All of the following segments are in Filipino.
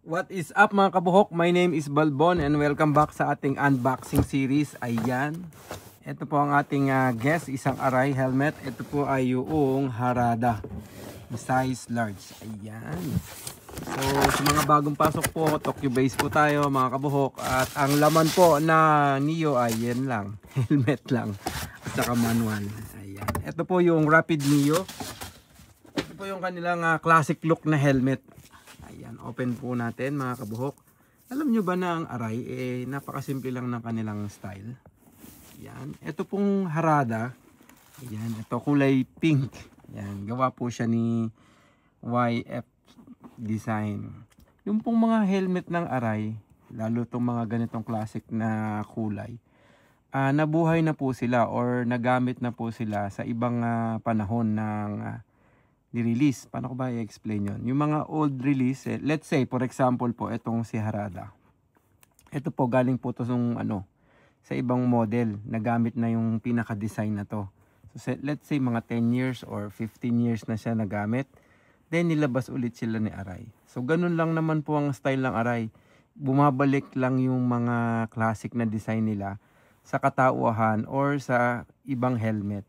What is up mga kabuhok? My name is Balbon and welcome back sa ating unboxing series. Ayan. Ito po ang ating guest, isang Arai helmet. Ito po ay yung Harada. Size large. Ayan. So sa mga bagong pasok po, Tokyo base po tayo mga kabuhok. At ang laman po na Neo ay yan lang. Helmet lang. At saka manual. Ayan. Ito po yung Rapid Neo. Ito po yung kanilang classic look na helmet. Ayan, open po natin mga kabuhok. Alam nyo ba na ang Arai, napakasimple lang ng kanilang style. Ayan, ito pong Harada. Ayan, ito kulay pink. Ayan, gawa po siya ni YF Design. Yung pong mga helmet ng Arai, lalo itong mga ganitong classic na kulay, nabuhay na po sila or nagamit na po sila sa ibang panahon ng ni-release. Paano ko ba i-explain yun? Yung mga old release, let's say, for example po, itong si Harada. Ito po, galing po ito sa ibang model. Nagamit na yung pinaka-design na to. So, let's say, mga 10 years or 15 years na siya nagamit. Then, nilabas ulit sila ni Arai. So, ganun lang naman po ang style ng Arai. Bumabalik lang yung mga classic na design nila sa katauhan or sa ibang helmet.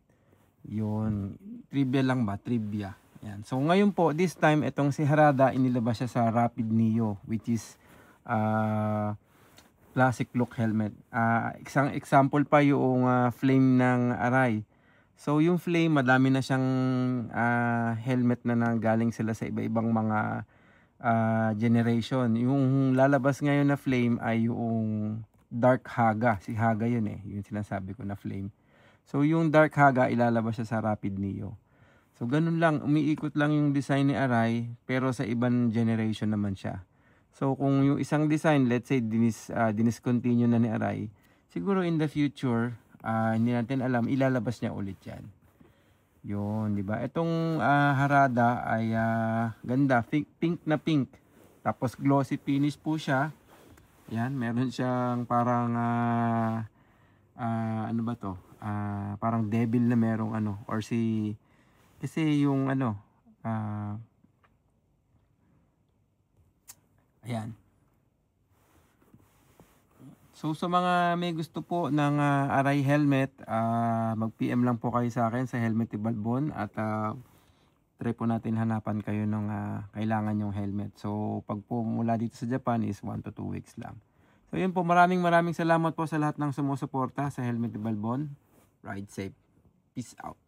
Yun. Trivia lang ba? Trivia. Yan. So ngayon po, this time, itong si Harada, inilabas siya sa Rapid Neo, which is classic look helmet. Isang example pa yung flame ng Arai. So yung flame, madami na siyang helmet na nanggaling sila sa iba-ibang mga generation. Yung lalabas ngayon na flame ay yung Dark Haga. Si Haga yun yung sinasabi ko na flame. So yung Dark Haga, ilalabas siya sa Rapid Neo. So ganun lang, umiikot lang yung design ni Arai, pero sa ibang generation naman siya. So kung yung isang design, let's say diniscontinue na ni Arai, siguro in the future, hindi natin alam, ilalabas niya ulit yan. Yun, di ba? Itong Harada ay ganda, pink na pink. Tapos glossy finish po siya. Yan, meron siyang parang ano ba to? Parang devil na merong or kasi yung ayan. So sa mga may gusto po ng Arai helmet, mag-PM lang po kayo sa akin sa Helmet ni Balbon at try po natin hanapan kayo ng kailangan yung helmet. So pag po mula dito sa Japan is 1 to 2 weeks lang. So yun po, maraming salamat po sa lahat ng sumusuporta sa Helmet ni Balbon. Ride safe. Peace out.